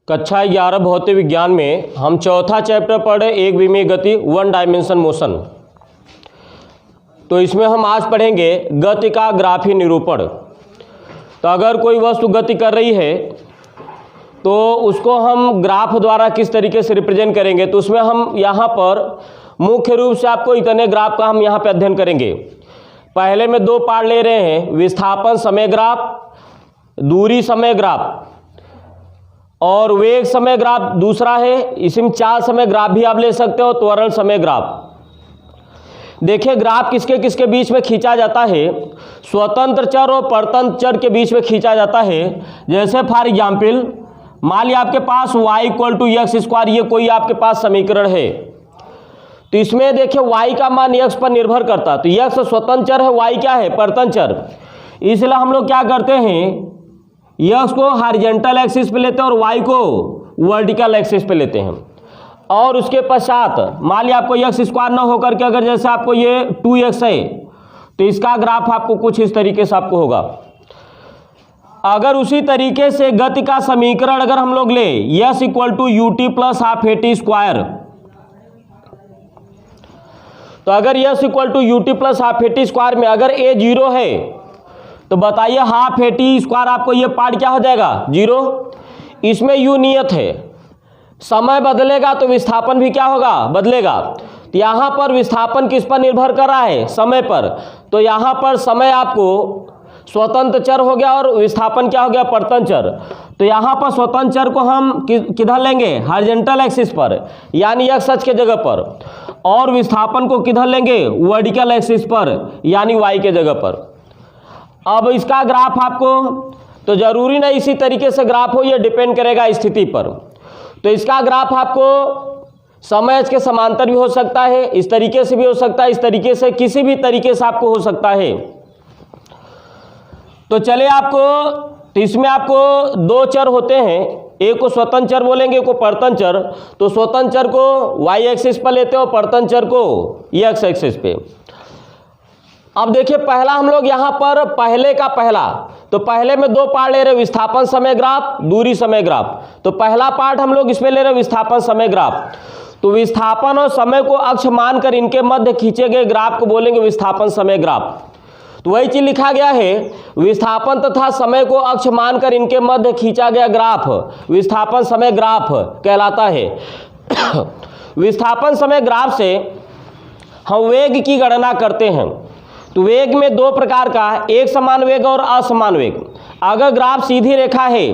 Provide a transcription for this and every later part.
कक्षा 11 भौतिक विज्ञान में हम चौथा चैप्टर पढ़े एक विमीय गति वन डायमेंशन मोशन। तो इसमें हम आज पढ़ेंगे गति का ग्राफी निरूपण। तो अगर कोई वस्तु गति कर रही है तो उसको हम ग्राफ द्वारा किस तरीके से रिप्रेजेंट करेंगे, तो उसमें हम यहाँ पर मुख्य रूप से आपको इतने ग्राफ का हम यहाँ पे अध्ययन करेंगे। पहले में दो पार्ट ले रहे हैं, विस्थापन समय ग्राफ, दूरी समय ग्राफ और वेग समय ग्राफ दूसरा है। इसमें चाल समय ग्राफ भी आप ले सकते हो, त्वरण समय ग्राफ। देखिए ग्राफ किसके किसके बीच में खींचा जाता है, स्वतंत्र चर और परतंत्र चर के बीच में खींचा जाता है। जैसे फॉर एग्जाम्पल मान लिया आपके पास y = x², ये कोई आपके पास समीकरण है। तो इसमें देखिए y का मान x पर निर्भर करता, तो x स्वतंत्र चर है, y क्या है परतंत्र चर। इसलिए हम लोग क्या करते हैं, x को हॉरिजॉन्टल एक्सिस पे लेते हैं और y को वर्टिकल एक्सिस पे लेते हैं। और उसके पश्चात मान लिया आपको x² ना होकर के अगर जैसे आपको ये 2x है तो इसका ग्राफ आपको कुछ इस तरीके से आपको होगा। अगर उसी तरीके से गति का समीकरण अगर हम लोग ले s = ut + ½ at², तो अगर s = ut + ½ at² में अगर a 0 है तो बताइए ½ at² आपको ये पार्ट क्या हो जाएगा 0। इसमें u नियत है, समय बदलेगा तो विस्थापन भी क्या होगा बदलेगा। तो यहाँ पर विस्थापन किस पर निर्भर कर रहा है, समय पर। तो यहाँ पर समय आपको स्वतंत्र चर हो गया और विस्थापन क्या हो गया परतंत्र चर। तो यहाँ पर स्वतंत्र चर को हम किधर लेंगे, हॉरिजॉन्टल एक्सिस पर यानी x अक्ष के जगह पर, और विस्थापन को किधर लेंगे वर्टिकल एक्सिस पर यानी y के जगह पर। अब इसका ग्राफ आपको तो जरूरी नहीं इसी तरीके से ग्राफ हो, ये डिपेंड करेगा स्थिति पर। तो इसका ग्राफ आपको समय के समांतर भी हो सकता है, इस तरीके से भी हो सकता है, इस तरीके से, किसी भी तरीके से आपको हो सकता है। तो चले आपको, तो इसमें आपको दो चर होते हैं, एक को स्वतंत्र चर बोलेंगे, एक को परतंत्र चर। तो स्वतंत्र चर को y एक्सिस पर लेते हो, परतंत्र चर को x एक्सिस पे। अब देखिए पहला हम लोग यहाँ पर पहले का पहला, तो पहले में दो पार्ट ले रहे, विस्थापन समय ग्राफ, दूरी समय ग्राफ। तो पहला पार्ट हम लोग इसमें ले रहे विस्थापन समय ग्राफ। तो विस्थापन और समय को अक्ष मानकर इनके मध्य खींचे गए ग्राफ को बोलेंगे विस्थापन समय ग्राफ। तो वही चीज लिखा गया है, विस्थापन तथा समय को अक्ष मानकर इनके मध्य खींचा गया ग्राफ विस्थापन समय ग्राफ कहलाता है। विस्थापन समय ग्राफ से हम वेग की गणना करते हैं। तो वेग में दो प्रकार का, एक समान वेग और असमान वेग। अगर ग्राफ सीधी रेखा है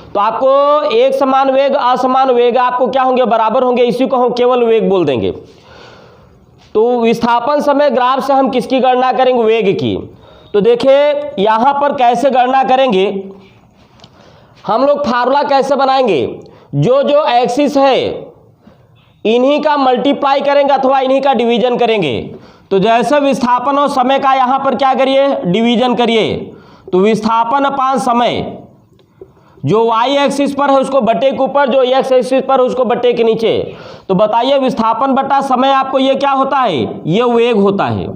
तो आपको एक समान वेग असमान वेग आपको क्या होंगे बराबर होंगे, इसी को हम केवल वेग बोल देंगे। तो विस्थापन समय ग्राफ से हम किसकी गणना करेंगे, वेग की। तो देखिए यहाँ पर कैसे गणना करेंगे, हम लोग फार्मूला कैसे बनाएंगे, जो जो एक्सिस है इन्हीं का मल्टीप्लाई करेंगे अथवा इन्हीं का डिवीजन करेंगे। तो जैसे विस्थापन और समय का यहाँ पर क्या करिए डिवीजन करिए, तो विस्थापन अपान समय, जो y एक्सिस पर है उसको बटे के ऊपर, जो x एक्सिस पर है उसको बटे के नीचे। तो बताइए विस्थापन बटा समय आपको ये क्या होता है, ये वेग होता है।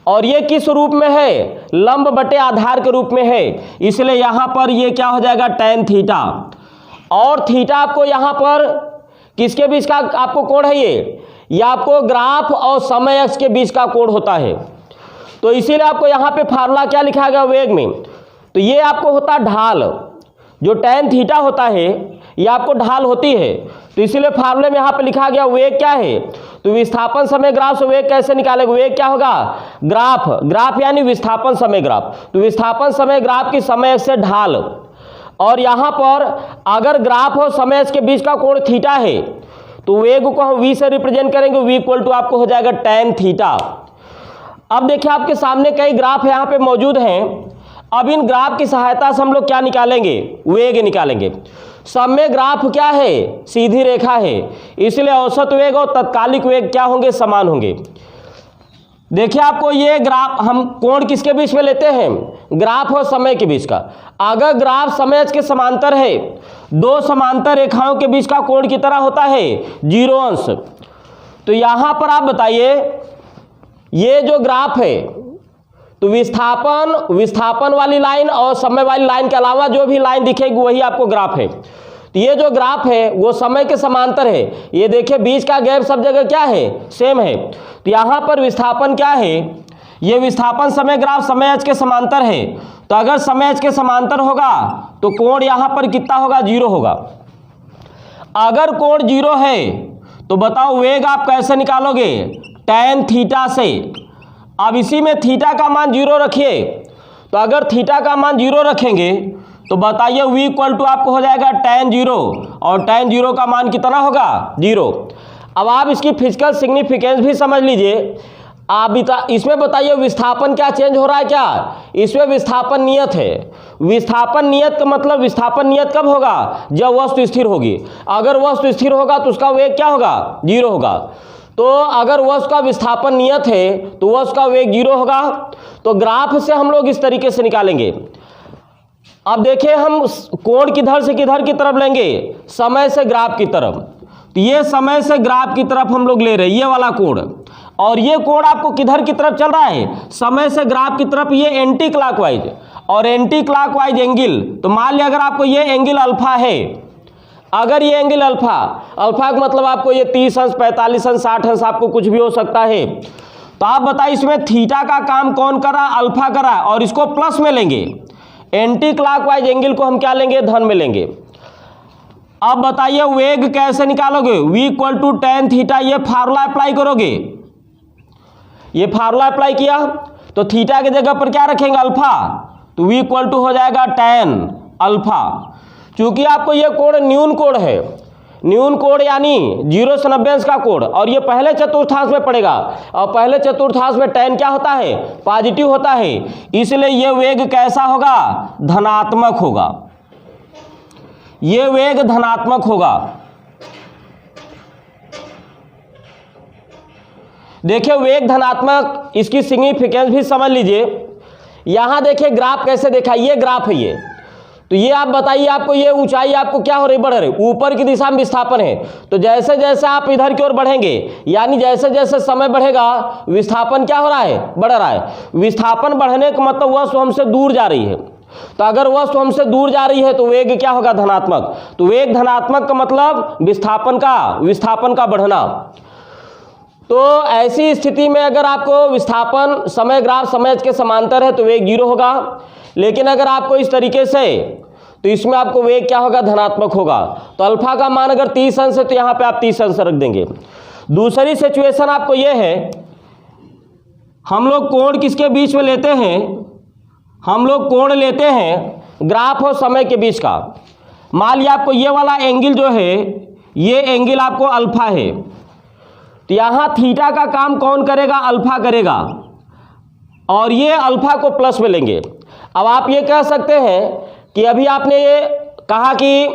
और ये किस रूप में है, लंब बटे आधार के रूप में है, इसलिए यहाँ पर ये क्या हो जाएगा tan थीटा। और थीटा आपको यहाँ पर किसके बीच का आपको कोण है, ये आपको ग्राफ और समय अक्ष के बीच का कोण होता है। तो इसीलिए आपको यहाँ पे फार्मूला क्या लिखा गया वेग में, तो ये आपको होता ढाल, जो tan थीटा होता है ये आपको ढाल होती है। तो इसीलिए फार्मूले में यहाँ पे लिखा गया वेग क्या है, तो विस्थापन समय ग्राफ से वेग कैसे निकालेंगे, वेग क्या होगा ग्राफ, ग्राफ यानी विस्थापन समय ग्राफ। तो विस्थापन समय ग्राफ की समय से ढाल, और यहाँ पर अगर ग्राफ और समय के बीच का कोण थीटा है तो वेग को हम v से रिप्रेजेंट करेंगे, v = आपको हो जाएगा tan थीटा। अब देखिए आपके सामने कई ग्राफ यहाँ पे मौजूद हैं। अब इन ग्राफ की सहायता से हम लोग क्या निकालेंगे, वेग निकालेंगे। समय ग्राफ क्या है, सीधी रेखा है, इसलिए औसत वेग और तत्कालिक वेग क्या होंगे, समान होंगे। देखिए आपको ये ग्राफ हम कोण किसके बीच में लेते हैं, ग्राफ और समय के बीच का। अगर ग्राफ समय के समांतर है, दो समांतर रेखाओं के बीच का कोण की तरह होता है 0 अंश। तो यहाँ पर आप बताइए ये जो ग्राफ है, तो विस्थापन वाली लाइन और समय वाली लाइन के अलावा जो भी लाइन दिखेगी वही आपको ग्राफ है। तो ये जो ग्राफ है वो समय के समांतर है। ये देखिए बीच का गैप सब जगह क्या है, सेम है। तो यहाँ पर विस्थापन क्या है, ये विस्थापन समय ग्राफ समय h के समांतर है। तो अगर समय h के समांतर होगा तो कोण यहाँ पर कितना होगा, 0 होगा। अगर कोण 0 है तो बताओ वेग आप कैसे निकालोगे, tan थीटा से। अब इसी में थीटा का मान 0 रखिए। तो अगर थीटा का मान 0 रखेंगे तो बताइए v इक्वल टू आपको हो जाएगा tan 0, और tan 0 का मान कितना होगा, 0। अब आप इसकी फिजिकल सिग्निफिकेंस भी समझ लीजिए। आप इसमें बताइए विस्थापन क्या चेंज हो रहा है, क्या इसमें विस्थापन नियत है। विस्थापन नियत का मतलब विस्थापन नियत कब होगा, जब वस्तु स्थिर होगी। अगर वस्तु स्थिर होगा तो उसका वेग क्या होगा, 0 होगा। तो अगर वस्तु का विस्थापन नियत है तो वस्तु का वेग 0 होगा। तो ग्राफ से हम लोग इस तरीके से निकालेंगे। अब देखिए हम कोण किधर से किधर की तरफ लेंगे, समय से ग्राफ की तरफ। तो ये समय से ग्राफ की तरफ हम लोग ले रहे हैं ये वाला कोण, और ये कोण आपको किधर की तरफ चल रहा है, समय से ग्राफ की तरफ। ये एंटी क्लॉकवाइज और एंटी क्लॉकवाइज एंगल। तो मान लिया अगर आपको ये एंगल अल्फा है, अगर ये एंगल अल्फा का मतलब आपको ये 30 अंश 45 अंश 60 अंश आपको कुछ भी हो सकता है। तो आप बताइए इसमें थीटा का काम कौन करा, अल्फा करा, और इसको प्लस में लेंगे। एंटी क्लॉकवाइज एंगल को हम क्या लेंगे, धन में लेंगे। अब बताइए वेग कैसे निकालोगे, v equal to tan theta. ये फार्मूला अप्लाई करोगे, ये फार्मूला अप्लाई किया तो थीटा की जगह पर क्या रखेंगे, अल्फा। तो v इक्वल टू हो जाएगा tan अल्फा। चूंकि आपको ये कोण न्यून कोण है, न्यून कोण यानी 0 से 90 अंश का कोण, और ये पहले चतुर्थांश में पड़ेगा, और पहले चतुर्थांश में tan क्या होता है, पॉजिटिव होता है। इसलिए ये वेग कैसा होगा, धनात्मक होगा। ये वेग धनात्मक होगा। देखिए वेग धनात्मक, इसकी सिग्निफिकेंस भी समझ लीजिए। यहां देखिए ग्राफ कैसे देखा, ये ग्राफ है ये। तो ये आप बताइए आपको ये ऊंचाई आपको क्या हो रही, बढ़ रही, ऊपर की दिशा में विस्थापन है। तो जैसे जैसे आप इधर की ओर बढ़ेंगे, यानी जैसे जैसे समय बढ़ेगा विस्थापन क्या हो रहा है, बढ़ रहा है। विस्थापन बढ़ने का मतलब वस्तु हमसे दूर जा रही है। तो अगर वस्तु हमसे दूर जा रही है तो वेग क्या होगा, धनात्मक। तो वेग धनात्मक का मतलब विस्थापन का बढ़ना। तो ऐसी स्थिति में अगर आपको विस्थापन समय ग्राफ समय के समांतर है तो वेग 0 होगा। लेकिन अगर आपको इस तरीके से, तो इसमें आपको वेग क्या होगा, धनात्मक होगा। तो अल्फा का मान अगर 30 अंश है तो यहाँ पे आप 30 अंश रख देंगे। दूसरी सिचुएशन आपको ये है, हम लोग कोण किसके बीच में लेते हैं, हम लोग कोण लेते हैं ग्राफ और समय के बीच का। मान लिया आपको ये वाला एंगल जो है, ये एंगल आपको अल्फा है। तो यहाँ थीटा का काम कौन करेगा, अल्फा करेगा, और ये अल्फा को प्लस में लेंगे। अब आप ये कह सकते हैं कि अभी आपने ये कहा कि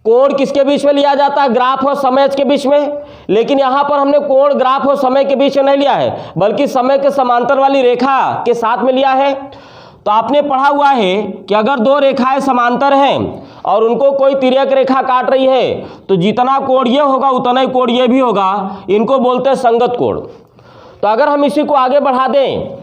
कोण किसके बीच में लिया जाता है, ग्राफ और समय के बीच में। लेकिन यहाँ पर हमने कोण ग्राफ और समय के बीच में नहीं लिया है, बल्कि समय के समांतर वाली रेखा के साथ में लिया है। तो आपने पढ़ा हुआ है कि अगर दो रेखाएं समांतर हैं और उनको कोई तिर्यक रेखा काट रही है तो जितना कोण ये होगा उतना ही कोण ये भी होगा। इनको बोलते हैं संगत कोण। तो अगर हम इसी को आगे बढ़ा दें,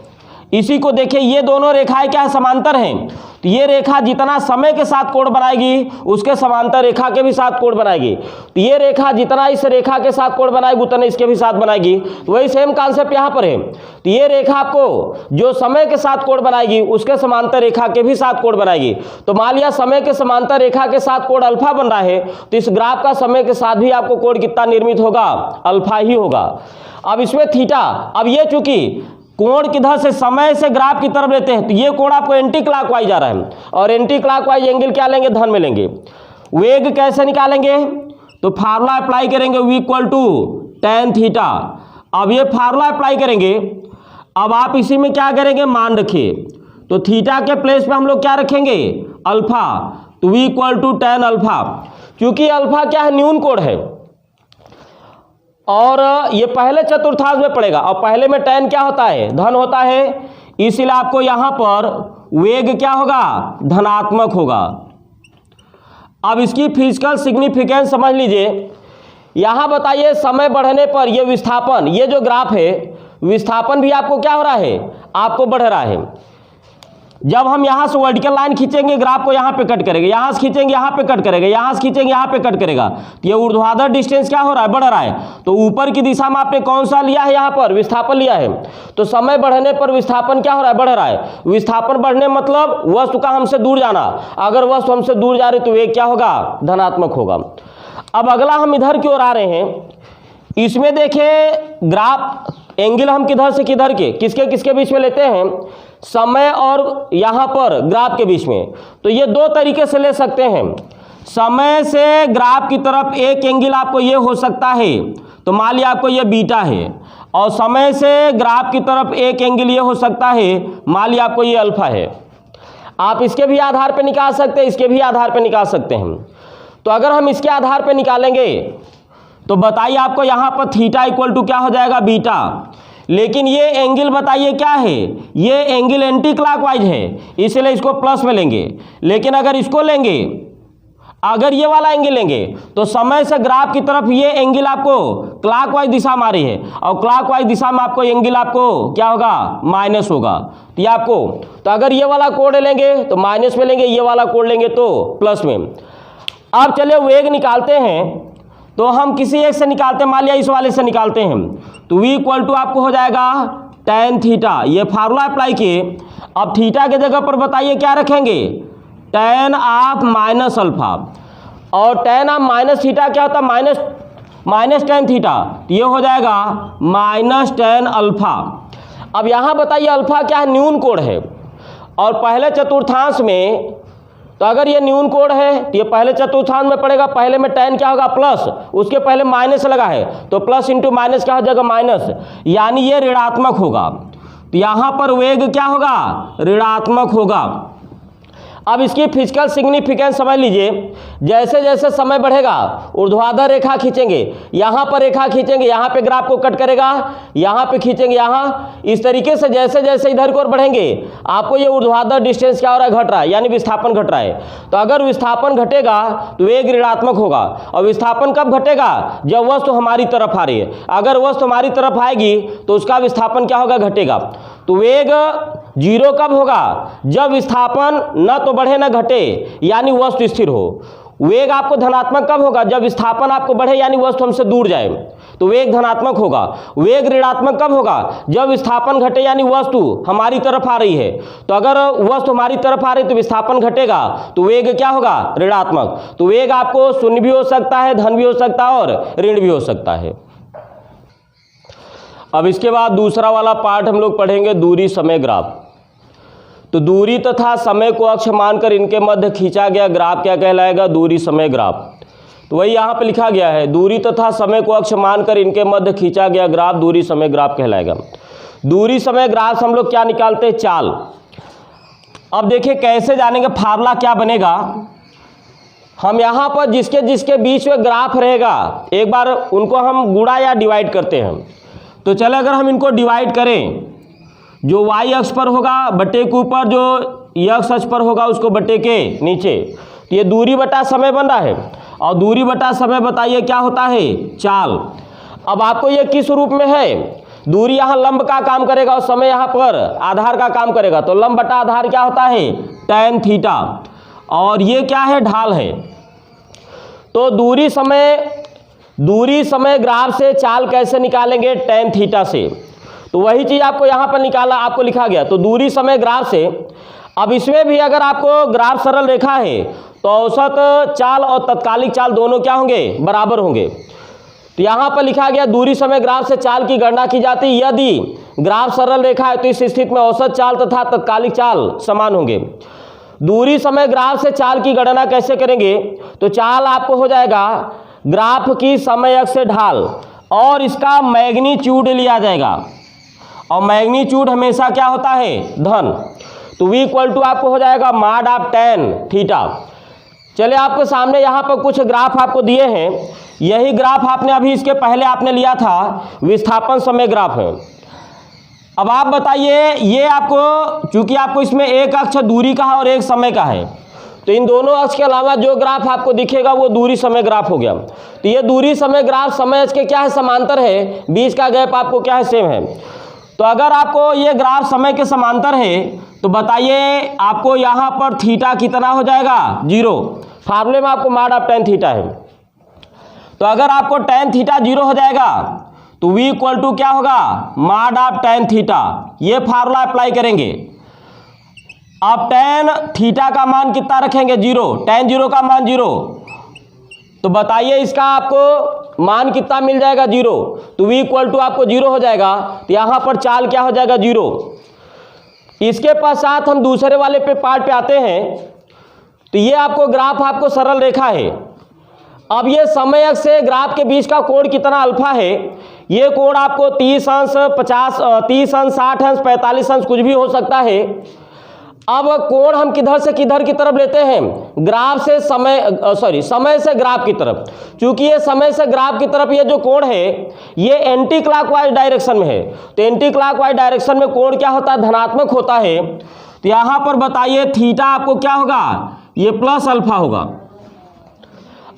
इसी को देखिए, ये दोनों रेखाएं क्या है, समांतर हैं। तो ये रेखा जितना समय के साथ कोण बनाएगी उसके समांतर रेखा के भी साथ कोण बनाएगी। तो ये रेखा जितना इस रेखा के साथ कोण बनाएगी उतना इसके भी साथ बनाएगी। तो वही सेम कॉन्सेप्ट यहाँ पर है। तो ये रेखा आपको जो समय के साथ कोण बनाएगी उसके समांतर रेखा के भी साथ कोण बनाएगी। तो मान लिया समय के समांतर रेखा के साथ कोण अल्फा बन रहा है, तो इस ग्राफ का समय के साथ भी आपको कोण कितना निर्मित होगा, अल्फा ही होगा। अब इसमें थीटा, अब ये चूंकि कोण किधर से, समय से ग्राफ की तरफ लेते हैं, तो ये कोण आपको एंटी क्लॉकवाइज आ रहा है, और एंटी क्लॉकवाइज एंगल क्या लेंगे, धन में लेंगे। वेग कैसे निकालेंगे, तो फार्मूला अप्लाई करेंगे, v equal to tan theta. अब ये फार्मूला अप्लाई करेंगे। अब आप इसी में क्या करेंगे, मान रखिए। तो थीटा के प्लेस पे हम लोग क्या रखेंगे, अल्फा। तो v equal to tan alpha. क्योंकि अल्फा क्या है, न्यून कोण है, और ये पहले चतुर्थांश में पड़ेगा, और पहले में tan क्या होता है, धन होता है। इसीलिए आपको यहां पर वेग क्या होगा, धनात्मक होगा। अब इसकी फिजिकल सिग्निफिकेंस समझ लीजिए। यहां बताइए समय बढ़ने पर ये विस्थापन, ये जो ग्राफ है, विस्थापन भी आपको क्या हो रहा है, आपको बढ़ रहा है। जब हम यहाँ से वर्टिकल लाइन खींचेंगे ग्राफ को यहाँ पे कट करेगा, यहाँ से खींचेंगे यहाँ पे कट करेगा, यहाँ से खींचेंगे यहाँ पे कट करेगा। तो ये ऊर्ध्वाधर डिस्टेंस क्या हो रहा है, बढ़ रहा है। तो ऊपर की दिशा में आपने कौन सा लिया है, यहाँ पर विस्थापन लिया है। तो समय बढ़ने पर विस्थापन क्या हो रहा है, बढ़ रहा है। विस्थापन बढ़ने मतलब वस्तु का हमसे दूर जाना। अगर वस्तु हमसे दूर जा रही तो वेग क्या होगा, धनात्मक होगा। अब अगला हम इधर की ओर आ रहे हैं। इसमें देखिए ग्राफ एंगल हम किधर से किधर के किसके किसके बीच में लेते हैं, समय और यहाँ पर ग्राफ के बीच में। तो ये दो तरीके से ले सकते हैं। समय से ग्राफ की तरफ एक एंगल आपको ये हो सकता है, तो मान लिया आपको ये बीटा है, और समय से ग्राफ की तरफ एक एंगल ये हो सकता है, मान लिया आपको ये अल्फा है। आप इसके भी आधार पर निकाल सकते हैं, इसके भी आधार पर निकाल सकते हैं। तो अगर हम इसके आधार पर निकालेंगे तो बताइए आपको यहाँ पर थीटा इक्वल टू क्या हो जाएगा, बीटा। लेकिन ये एंगल बताइए क्या है, ये एंगल एंटी क्लॉकवाइज है, इसलिए इसको प्लस में लेंगे। लेकिन अगर इसको लेंगे, अगर ये वाला एंगल लेंगे तो समय से ग्राफ की तरफ ये एंगल आपको क्लॉकवाइज दिशा मारी है, और क्लॉकवाइज दिशा में आपको एंगल आपको क्या होगा, माइनस होगा। तो ये आपको, तो अगर ये वाला कोड लेंगे तो माइनस में लेंगे, ये वाला कोड लेंगे तो प्लस में। अब चलिए वेग निकालते हैं। तो हम किसी एक से निकालते हैं, मान लिया इस वाले से निकालते हैं। तो v इक्वल टू आपको हो जाएगा tan थीटा। ये फार्मूला अप्लाई किए। अब थीटा के जगह पर बताइए क्या रखेंगे, tan ऑफ माइनस अल्फा। और tan ऑफ माइनस थीटा क्या होता है, माइनस tan थीटा। तो ये हो जाएगा माइनस tan अल्फा। अब यहाँ बताइए अल्फा क्या है, न्यून कोण है, और पहले चतुर्थांश में, तो अगर ये न्यून कोण है तो ये पहले चतुर्थांश में पड़ेगा। पहले में tan क्या होगा, प्लस, उसके पहले माइनस लगा है, तो प्लस इंटू माइनस क्या हो जाएगा, माइनस, यानी ये ऋणात्मक होगा। तो यहाँ पर वेग क्या होगा, ऋणात्मक होगा। अब इसकी फिजिकल सिग्निफिकेंस समझ लीजिए। जैसे जैसे समय बढ़ेगा ऊर्ध्वाधर रेखा खींचेंगे, यहाँ पर रेखा खींचेंगे, यहाँ पे ग्राफ को कट करेगा, यहाँ पे खींचेंगे, यहाँ, इस तरीके से जैसे जैसे इधर की ओर बढ़ेंगे आपको ये ऊर्ध्वाधर डिस्टेंस क्या हो रहा है, घट रहा है, यानी विस्थापन घट रहा है। तो अगर विस्थापन घटेगा तो वेग ऋणात्मक होगा। और विस्थापन कब घटेगा, जब वस्तु हमारी तरफ आ रही है। अगर वस्तु हमारी तरफ आएगी तो उसका विस्थापन क्या होगा, घटेगा। तो वेग जीरो कब होगा, जब विस्थापन न तो बढ़े न घटे, यानी वस्तु स्थिर हो। वेग आपको धनात्मक कब होगा, जब विस्थापन आपको बढ़े यानी वस्तु हमसे दूर जाए, तो वेग धनात्मक होगा। वेग ऋणात्मक कब होगा, जब विस्थापन घटे यानी वस्तु हमारी तरफ आ रही है। तो अगर वस्तु हमारी तरफ आ रही तो विस्थापन घटेगा, तो वेग क्या होगा, ऋणात्मक। तो वेग आपको शून्य भी हो सकता है, धन भी हो सकता है, और ऋण भी हो सकता है। अब इसके बाद दूसरा वाला पार्ट हम लोग पढ़ेंगे, दूरी समय ग्राफ। तो दूरी तथा समय को अक्ष मानकर इनके मध्य खींचा गया ग्राफ क्या कहलाएगा, दूरी समय ग्राफ। तो वही यहाँ पे लिखा गया है, दूरी तथा समय को अक्ष मानकर इनके मध्य खींचा गया ग्राफ दूरी समय ग्राफ कहलाएगा। दूरी समय ग्राफ से हम लोग क्या निकालते हैं, चाल। अब देखिए कैसे जानेंगे, फार्मूला क्या बनेगा। हम यहाँ पर जिसके जिसके बीच में ग्राफ रहेगा एक बार उनको हम गुणा या डिवाइड करते हैं। तो चले अगर हम इनको डिवाइड करें, जो y अक्ष पर होगा बट्टे के ऊपर, जो x अक्ष पर होगा उसको बट्टे के नीचे। तो ये दूरी बटा समय बन रहा है, और दूरी बटा समय बताइए क्या होता है, चाल। अब आपको ये किस रूप में है, दूरी यहाँ लंब का काम करेगा और समय यहाँ पर आधार का काम करेगा। तो लंब बटा आधार क्या होता है, tan थीटा, और ये क्या है, ढाल है। तो दूरी समय ग्राफ से चाल कैसे निकालेंगे, tan थीटा से। तो वही चीज़ आपको यहाँ पर निकाला, आपको लिखा गया। तो दूरी समय ग्राफ से, अब इसमें भी अगर आपको ग्राफ सरल रेखा है तो औसत चाल और तत्कालिक चाल दोनों क्या होंगे, बराबर होंगे। तो यहाँ पर लिखा गया दूरी समय ग्राफ से चाल की गणना की जाती है यदि ग्राफ सरल रेखा है, तो इस स्थिति में औसत चाल तथा तत्कालिक चाल समान होंगे। दूरी समय ग्राफ से चाल की गणना कैसे करेंगे, तो चाल आपको हो जाएगा ग्राफ की समय अक्ष से ढाल, और इसका मैग्नीट्यूड लिया जाएगा, और मैग्नीट्यूड हमेशा क्या होता है, धन। तो v इक्वल टू आपको हो जाएगा मॉड ऑफ tan थीटा। चलिए आपके सामने यहाँ पर कुछ ग्राफ आपको दिए हैं। यही ग्राफ आपने अभी इसके पहले आपने लिया था, विस्थापन समय ग्राफ है। अब आप बताइए, ये आपको चूंकि आपको इसमें एक अक्ष दूरी का है और एक समय का है, तो इन दोनों अक्ष के अलावा जो ग्राफ आपको दिखेगा वो दूरी समय ग्राफ हो गया। तो ये दूरी समय ग्राफ समय अक्ष के क्या है, समांतर है, बीच का गैप आपको क्या है, सेम है। तो अगर आपको ये ग्राफ समय के समांतर है तो बताइए आपको यहाँ पर थीटा कितना हो जाएगा, 0। फार्मूले में आपको मॉड ऑफ tan थीटा है, तो अगर आपको tan थीटा 0 हो जाएगा तो v इक्वल टू क्या होगा, मॉड ऑफ tan थीटा। ये फार्मूला अप्लाई करेंगे। अब tan थीटा का मान कितना रखेंगे, 0। tan 0 का मान 0, तो बताइए इसका आपको मान कितना मिल जाएगा, 0। तो v इक्वल टू आपको 0 हो जाएगा, तो यहाँ पर चाल क्या हो जाएगा, 0। इसके पश्चात हम दूसरे वाले पे पार्ट पे आते हैं। तो ये आपको ग्राफ आपको सरल रेखा है। अब ये समय अक्ष से ग्राफ के बीच का कोण कितना अल्फा है, ये कोण आपको 30 अंश 50 30 अंश 60 अंश 45 अंश कुछ भी हो सकता है। अब कोण हम किधर से किधर की तरफ लेते हैं, ग्राफ से समय से ग्राफ की तरफ। चूंकि ये समय से ग्राफ की तरफ ये जो कोण है ये एंटी क्लॉकवाइज डायरेक्शन में है, तो एंटी क्लॉकवाइज डायरेक्शन में कोण क्या होता है, धनात्मक होता है। तो यहाँ पर बताइए थीटा आपको क्या होगा, ये प्लस अल्फा होगा।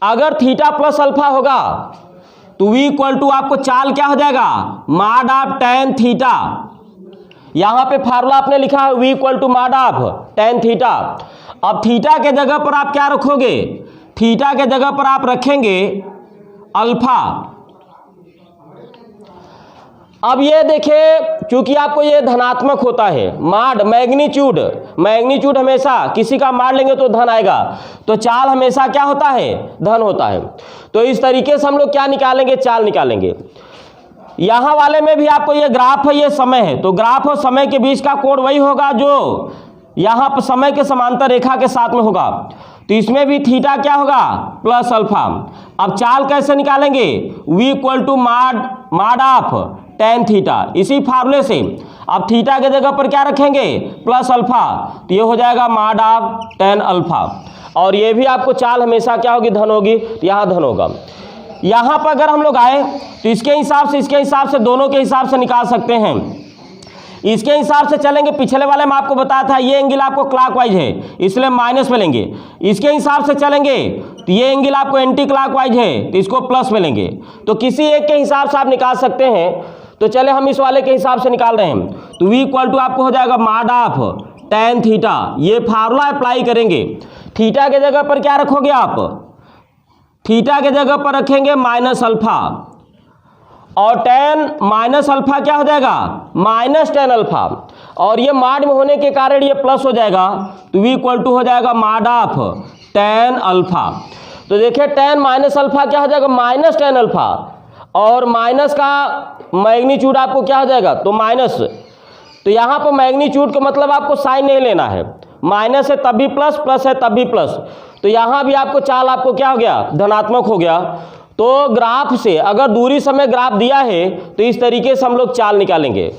अगर थीटा प्लस अल्फा होगा तो v इक्वल टू आपको चाल क्या हो जाएगा, मॉड ऑफ tan थीटा। यहां पे फार्मूला आपने लिखा है v equal to mod of tan theta. अब थीटा के जगह पर आप क्या रखोगे, थीटा के जगह पर आप रखेंगे अल्फा। अब ये देखिए चूंकि आपको ये धनात्मक होता है, मॉड मैग्नीट्यूड हमेशा किसी का मॉड लेंगे तो धन आएगा, तो चाल हमेशा क्या होता है, धन होता है। तो इस तरीके से हम लोग क्या निकालेंगे, चाल निकालेंगे। यहाँ वाले में भी आपको ये ग्राफ है, ये समय है, तो ग्राफ और समय के बीच का कोण वही होगा जो यहाँ पर समय के समांतर रेखा के साथ में होगा। तो इसमें भी थीटा क्या होगा, प्लस अल्फा। अब चाल कैसे निकालेंगे, v equal to mod of tan theta. इसी फार्मूले से अब थीटा के जगह पर क्या रखेंगे, प्लस अल्फा, तो ये हो जाएगा मॉड ऑफ tan अल्फा। और ये भी आपको चाल हमेशा क्या होगी, धन होगी, तो यहाँ धन होगा। यहाँ पर अगर हम लोग आए तो इसके हिसाब से दोनों के हिसाब से निकाल सकते हैं। इसके हिसाब से चलेंगे, पिछले वाले में आपको बताया था ये एंगल आपको क्लॉकवाइज है इसलिए माइनस में लेंगे। इसके हिसाब से चलेंगे तो ये एंगल आपको एंटी क्लॉकवाइज है तो इसको प्लस में लेंगे। तो किसी एक के हिसाब से आप निकाल सकते हैं। तो चले हम इस वाले के हिसाब से निकाल रहे हैं। तो v इक्वल टू आपको हो जाएगा मॉड ऑफ tan थीटा। ये फार्मूला अप्लाई करेंगे। थीटा के जगह पर क्या रखोगे आप, थीटा के जगह पर रखेंगे माइनस अल्फा, और tan माइनस अल्फा क्या हो जाएगा, माइनस tan अल्फा, और ये मॉड में होने के कारण ये प्लस हो जाएगा। तो v इक्वल टू हो जाएगा मॉड ऑफ tan अल्फा। तो देखिए tan माइनस अल्फा क्या हो जाएगा, माइनस tan अल्फा, और माइनस का मैग्नीट्यूड आपको क्या हो जाएगा, तो माइनस। तो यहाँ पर मैग्नीट्यूड का मतलब आपको साइन नहीं लेना है, माइनस है तब भी प्लस, प्लस है तब भी प्लस। तो यहाँ भी आपको चाल आपको क्या हो गया, धनात्मक हो गया। तो ग्राफ से अगर दूरी समय ग्राफ दिया है तो इस तरीके से हम लोग चाल निकालेंगे।